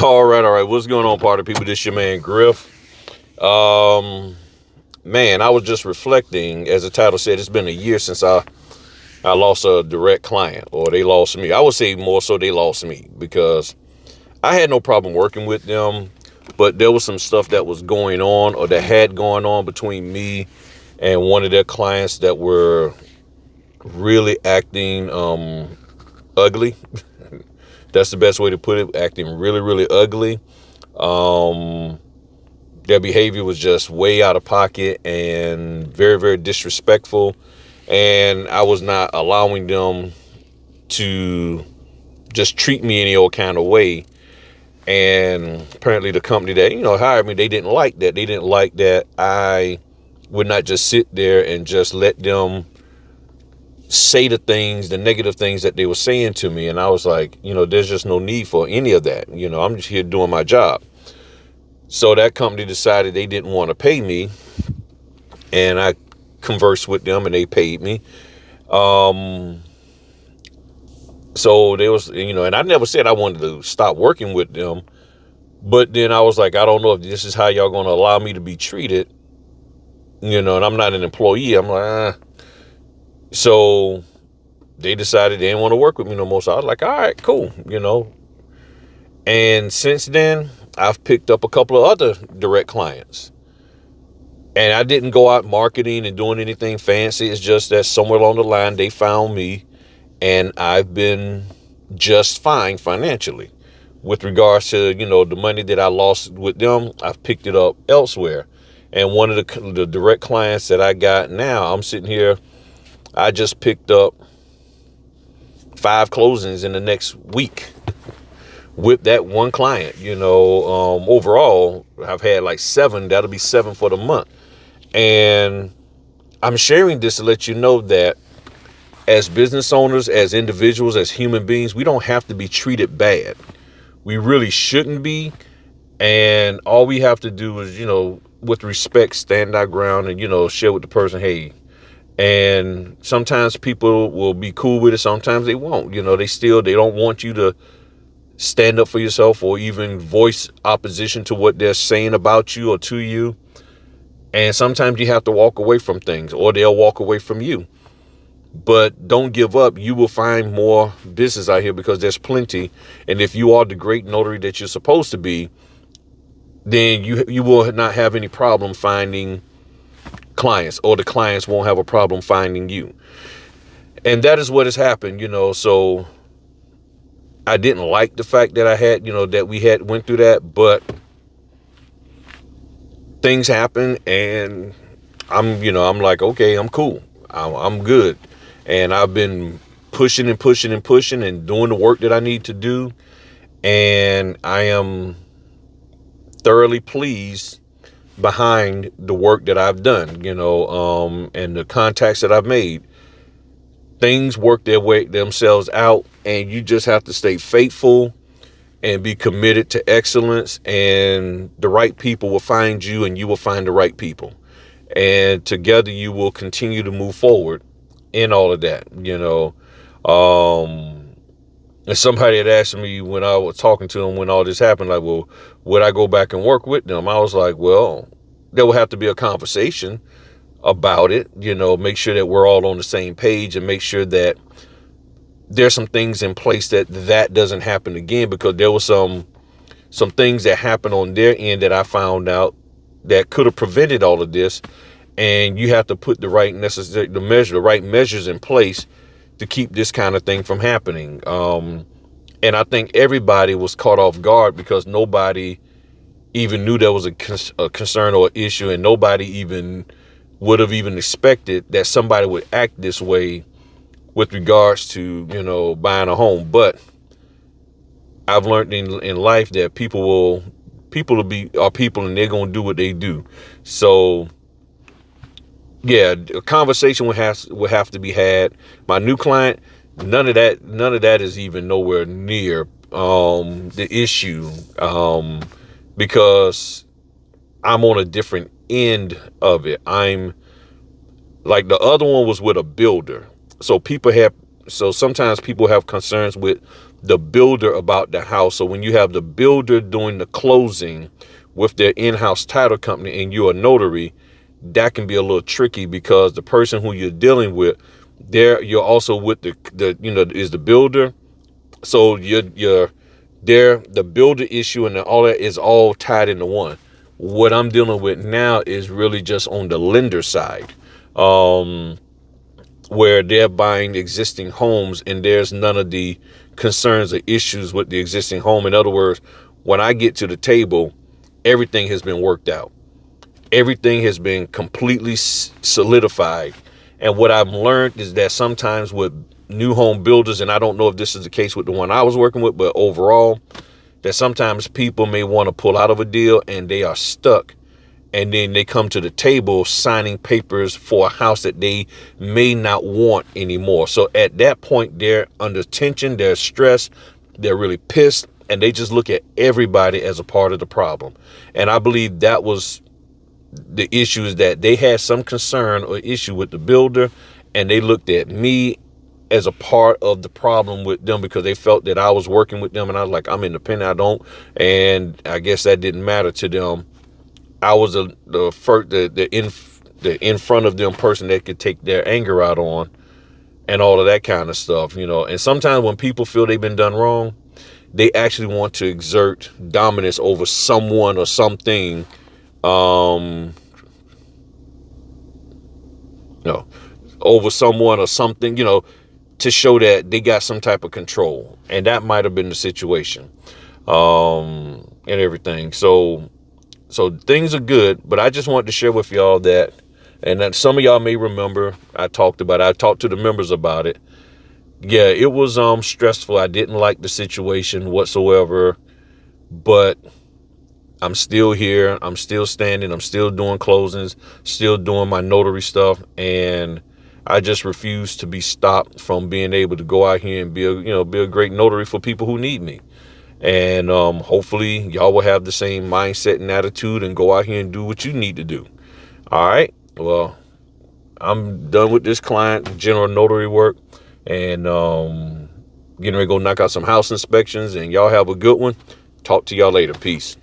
All right. What's going on, party people? This your man Griff. Um, Man, I was just reflecting, as the title said, it's been a year since I lost a direct client, or they lost me. I would say more so they lost me because I had no problem working with them, but there was some stuff that was going on or that had gone on between me and one of their clients that were really acting ugly. That's the best way to put it. Acting really, really ugly. Um, Their behavior was just way out of pocket and very, very disrespectful. And I was not allowing them to just treat me any old kind of way. And apparently the company that, hired me, they didn't like that. They didn't like that I would not just sit there and just let them say the negative things that they were saying to me. And I was like, there's just no need for any of that. I'm just here doing my job. So that company decided they didn't want to pay me, and I conversed with them, and they paid me. Um, so there was, and I never said I wanted to stop working with them, but then I was like, I don't know if this is how y'all going to allow me to be treated, and I'm not an employee. I'm like, So they decided they didn't want to work with me no more. So I was like, all right, cool. And since then, I've picked up a couple of other direct clients. And I didn't go out marketing and doing anything fancy. It's just that somewhere along the line, they found me, and I've been just fine financially. With regards to, the money that I lost with them, I've picked it up elsewhere. And one of the direct clients that I got now, I'm sitting here, I just picked up 5 closings in the next week with that one client. Overall, I've had like 7. That'll be 7 for the month. And I'm sharing this to let you know that as business owners, as individuals, as human beings, we don't have to be treated bad. We really shouldn't be. And all we have to do is, with respect, stand our ground and, share with the person, hey. And sometimes people will be cool with it. Sometimes they won't. They don't want you to stand up for yourself or even voice opposition to what they're saying about you or to you. And sometimes you have to walk away from things, or they'll walk away from you. But don't give up. You will find more business out here because there's plenty. And if you are the great notary that you're supposed to be, then you will not have any problem finding clients, or the clients won't have a problem finding you. And that is what has happened. So I didn't like the fact that I had, that we had went through that, but things happen, and I'm like, okay, I'm cool. I'm good. And I've been pushing and pushing and pushing and doing the work that I need to do. And I am thoroughly pleased behind the work that I've done, and the contacts that I've made. Things work their way themselves out, and you just have to stay faithful and be committed to excellence, and the right people will find you, and you will find the right people. And together you will continue to move forward in all of that. And somebody had asked me when I was talking to them when all this happened, like, well, would I go back and work with them? I was like, well, there will have to be a conversation about it, make sure that we're all on the same page, and make sure that there's some things in place that doesn't happen again, because there was some things that happened on their end that I found out that could have prevented all of this. And you have to put the right measures in place to keep this kind of thing from happening. And I think everybody was caught off guard because nobody even knew there was a concern or issue, and nobody even would have even expected that somebody would act this way with regards to, buying a home. But I've learned in life that people are people, and they're going to do what they do. So yeah, a conversation will have to be had. My new client, none of that is even nowhere near the issue, because I'm on a different end of it. I'm like, the other one was with a builder. So sometimes people have concerns with the builder about the house. So when you have the builder doing the closing with their in-house title company and you're a notary, that can be a little tricky, because the person who you're dealing with, you're also with the is the builder. So the builder issue and all that is all tied into one. What I'm dealing with now is really just on the lender side, where they're buying existing homes and there's none of the concerns or issues with the existing home. In other words, when I get to the table, everything has been worked out. Everything has been completely solidified. And what I've learned is that sometimes with new home builders, and I don't know if this is the case with the one I was working with, but overall, that sometimes people may want to pull out of a deal and they are stuck. And then they come to the table signing papers for a house that they may not want anymore. So at that point, they're under tension, they're stressed, they're really pissed, and they just look at everybody as a part of the problem. And I believe that was the issue, is that they had some concern or issue with the builder, and they looked at me as a part of the problem with them, because they felt that I was working with them, and I was like, I'm independent, I don't. And I guess that didn't matter to them. I was the in front of them person that could take their anger out on, and all of that kind of stuff, And sometimes when people feel they've been done wrong, they actually want to exert dominance over someone or something, over someone or something, to show that they got some type of control. And that might have been the situation, and everything. So things are good, but I just wanted to share with y'all that, and that some of y'all may remember, I talked to the members about it. Yeah, it was stressful. I didn't like the situation whatsoever, but I'm still here. I'm still standing. I'm still doing closings, still doing my notary stuff, and I just refuse to be stopped from being able to go out here and be a great notary for people who need me. And hopefully y'all will have the same mindset and attitude and go out here and do what you need to do. All right. Well, I'm done with this client general notary work, and getting ready to go knock out some house inspections, and y'all have a good one. Talk to y'all later. Peace.